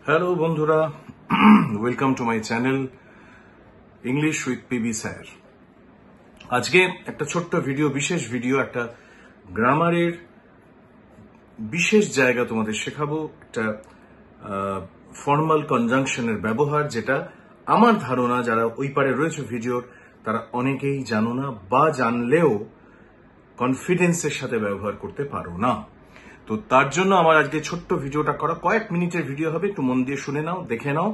Hello বন্ধুরা, welcome to my channel English with PB sir. আজকে একটা ছোট্ট ভিডিও, বিশেষ ভিডিও, একটা গ্রামারের বিশেষ জায়গা তোমাদের শেখাবো। একটা ফর্মাল কনজাংশনের ব্যবহার, যেটা আমার ধারণা যারা ওই পারে রয়েছে ভিডিওর তারা অনেকেই জানো না, বা জানলেও কনফিডেন্সের সাথে ব্যবহার করতে পারো না। তো তার জন্য আমার আজকে ছোট্ট ভিডিওটা করা, কয়েক মিনিটের ভিডিও হবে, একটু মন দিয়ে শুনে নাও, দেখে নাও,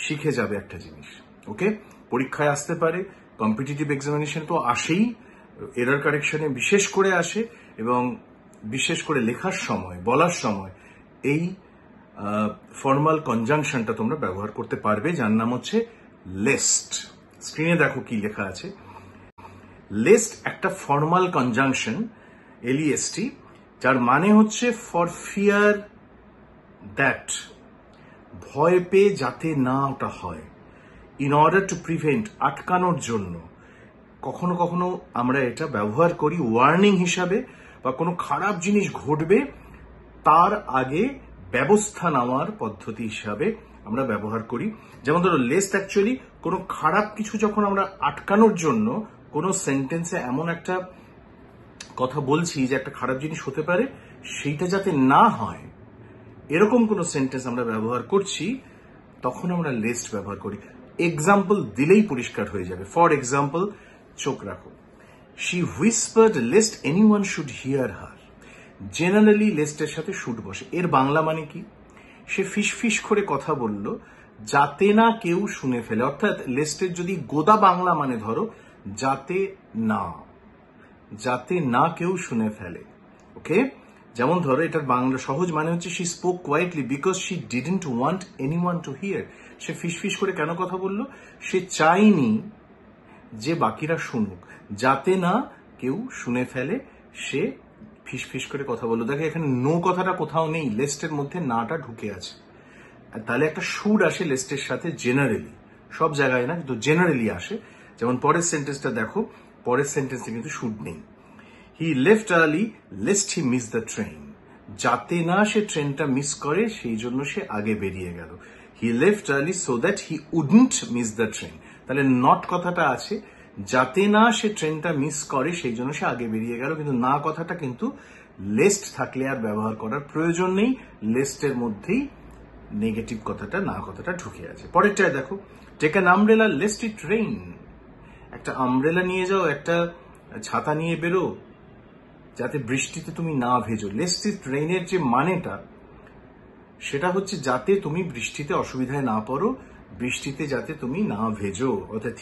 শিখে যাবে একটা জিনিস। ওকে, পরীক্ষায় আসতে পারে, কম্পিটিটিভ এক্সামিনেশন তো আসেই, এরর কারেকশনে বিশেষ করে আসে, এবং বিশেষ করে লেখার সময়, বলার সময় এই ফর্মাল কনজাংশনটা তোমরা ব্যবহার করতে পারবে, যার নাম হচ্ছে লেস্ট। স্ক্রিনে দেখো কি লেখা আছে। লেস্ট একটা ফর্মাল কনজাংশন, LEST, যার মানে হচ্ছে ফর ফিয়ার দ্যাট, ভয় পেয়ে যাতে না ওটা হয়, ইন অর্ডার টু প্রিভেন্ট, আটকানোর জন্য। কখনো কখনো আমরা এটা ব্যবহার করি ওয়ার্নিং হিসাবে, বা কোনো খারাপ জিনিস ঘটবে তার আগে ব্যবস্থা নেওয়ার পদ্ধতি হিসাবে আমরা ব্যবহার করি। যেমন ধরো, লেস্ট অ্যাকচুয়ালি কোনো খারাপ কিছু যখন আমরা আটকানোর জন্য কোনো সেন্টেন্সে এমন একটা কথা বলছি যে একটা খারাপ জিনিস হতে পারে, সেইটা যাতে না হয়, এরকম কোন সেন্টেন্স আমরা ব্যবহার করছি, তখন আমরা লেস্ট ব্যবহার করি। এক্সাম্পল দিলেই পরিষ্কার হয়ে যাবে। ফর এক্সাম্পল, চোখ রাখো। She whispered lest anyone should hear her. Generally লেস্টের সাথে শুড বসে। এর বাংলা মানে কি? সে ফিসফিস করে কথা বলল যাতে না কেউ শুনে ফেলে। অর্থাৎ লেস্টের যদি গোদা বাংলা মানে ধরো, যাতে না, যাতে না কেউ শুনে ফেলে। ওকে, যেমন ধরো এটার বাংলা সহজ মানে হচ্ছে she spoke quietly because she didn't want anyone to hear. সে ফিসফিস করে কেন কথা বলল? সে চায়নি যে বাকিরা শুনুক, যাতে না কেউ শুনে ফেলে, সে ফিসফিস করে কথা বলল। দেখো এখানে নো কথাটা কোথাও নেই, লেস্টের মধ্যে নাটা ঢুকে আছে। তাহলে একটা শুড আসে লেস্টের সাথে জেনারেলি, সব জায়গায় না, কিন্তু জেনারেলি আসে। যেমন পরের সেন্টেন্সটা দেখো, পরের সেন্টেন্সে কিন্তু শুড নেই। He left early lest he miss the train. যাতে না সে ট্রেনটা মিস করে সেই জন্য সে আগে বেরিয়ে গেল। He left early so that he wouldn't miss the train. তাহলে নট কথাটা আছে, যাতে না সে ট্রেনটা মিস করে সেই জন্য সে আগে বেরিয়ে গেল, কিন্তু না কথাটা কিন্তু লেস্ট থাকলে আর ব্যবহার করার প্রয়োজন নেই। লেস্টের মধ্যেই নেগেটিভ কথাটা, না কথাটা ঢুকে আছে। পরেরটায় দেখো, take an umbrella lest it rain. একটা আমব্রেলা নিয়ে যাও, একটা ছাতা নিয়ে বেরো, যাতে বৃষ্টিতে তুমি না ভেজো। লেস্ট ইট রেইনের যে মানেটা, সেটা হচ্ছে যাতে তুমি বৃষ্টিতে অসুবিধায় না পড়ো, বৃষ্টিতে যাতে তুমি না ভেজো। অর্থাৎ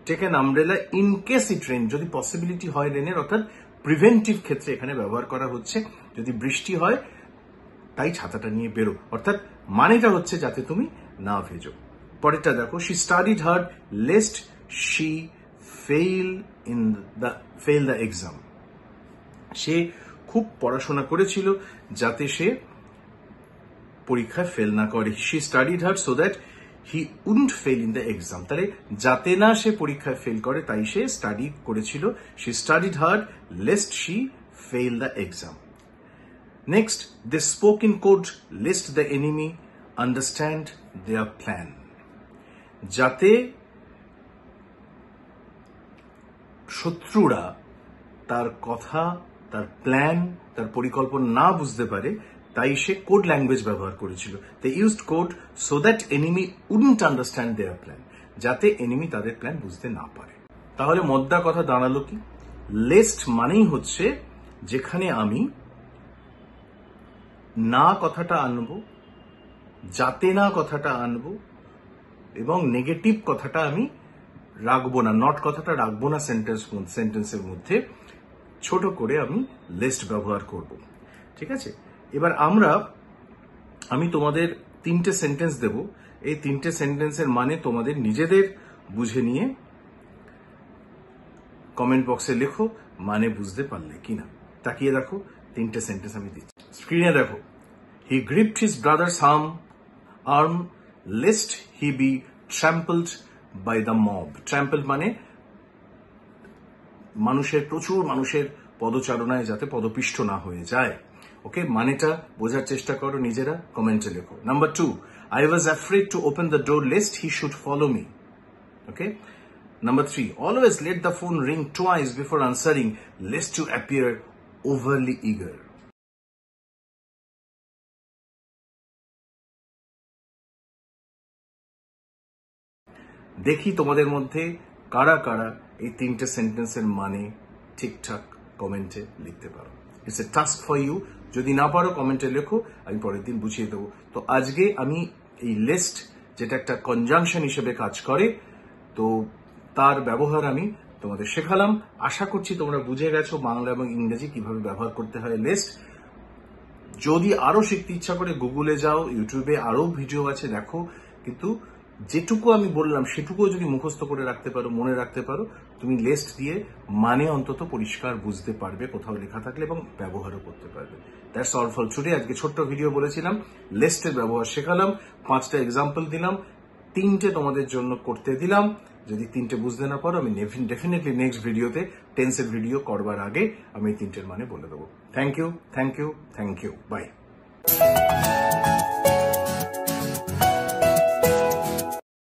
take an umbrella in case it rain, যদি পসিবিলিটি হয় রেনের, অর্থাৎ প্রিভেন্টিভ ক্ষেত্রে এখানে ব্যবহার করা হচ্ছে। যদি বৃষ্টি হয় তাই ছাতাটা নিয়ে বেরো, অর্থাৎ মানেটা হচ্ছে যাতে তুমি না ভেজো। পরেরটা দেখো, she studied hard lest she fail the exam. সে খুব পড়াশোনা করেছিল যাতে সে পরীক্ষায় ফেল না করে। She studied hard so that he wouldn't fail in the exam. তাহলে যাতে না সে পরীক্ষায় ফেল করে তাই সে স্টাডি করেছিল। She studied hard lest she fail the exam. Next, they spoke in code lest the enemy understand their plan. যাতে শত্রুরা তার কথা, তার প্ল্যান, তার পরিকল্পনা না বুঝতে পারে, তাই সে কোড ল্যাঙ্গুয়েজ ব্যবহার করেছিল। They used code so that enemy wouldn't understand their plan, যাতে এনিমি তাদের প্ল্যান বুঝতে না পারে। তাহলে মদ্দা কথা দাঁড়ালো কি? লেস্ট মানেই হচ্ছে যেখানে আমি না কথাটা আনবো, যাতে না কথাটা আনবো, এবং নেগেটিভ কথাটা আমি রাখবো না, নট কথাটা রাখবো না সেন্টেন্সের মধ্যে, ছোট করে আমি লেস্ট ব্যবহার করব। ঠিক আছে, এবার আমি তোমাদের 3টে সেন্টেন্স দেব। এই 3টে সেন্টেন্সের মানে তোমাদের নিজেদের বুঝে নিয়ে কমেন্ট বক্সে লেখো মানে বুঝতে পারলে কিনা। তাকিয়ে দেখো, 3টে সেন্টেন্স আমি দিচ্ছি। স্ক্রিনে দেখো, he gripped his brother's arm lest he be trampled by the mob. Trample মানে প্রচুর মানুষের পদচারণায় যাতে পদপিষ্ট না হয়ে যায়। ওকে, মানেটা বোঝার চেষ্টা করো, নিজেরা কমেন্টে লেখো। Number 2, I was afraid to open the door lest he should follow me. Okay. Number 3, always let the phone ring twice before answering lest you appear overly eager. দেখি তোমাদের মধ্যে কারা কারা এই 3টে সেন্টেন্সের মানে ঠিকঠাক কমেন্টে লিখতে পারো। It's a task for you. যদি না পারো কমেন্টে লেখো, আমি পরের দিন বুঝিয়ে দেবো। তো আজকে আমি এই লিস্ট, যেটা একটা কনজাংশন হিসেবে কাজ করে, তো তার ব্যবহার আমি তোমাদের শেখালাম। আশা করছি তোমরা বুঝে গেছো বাংলা এবং ইংরেজি কিভাবে ব্যবহার করতে হয় লিস্ট। যদি আরো শিখতে ইচ্ছা করে গুগলে যাও, ইউটিউবে আরো ভিডিও আছে, দেখো। কিন্তু যেটুকু আমি বললাম সেটুকুও যদি মুখস্থ করে রাখতে পারো, মনে রাখতে পারো, তুমি লিস্ট দিয়ে মানে অন্তত পরিষ্কার বুঝতে পারবে কোথাও লেখা থাকলে, এবং ব্যবহারও করতে পারবে। That's all for today. আজকে ছোট্ট ভিডিও বলেছিলাম, লিস্টের ব্যবহার শেখালাম, 5টা এক্সাম্পল দিলাম, 3টে তোমাদের জন্য করতে দিলাম। যদি 3টে বুঝতে না পারো, আমি ডেফিনেটলি নেক্সট ভিডিওতে টেন্সের ভিডিও করবার আগে আমি 3টের মানে বলে দেবো। Thank you, thank you, thank you. By.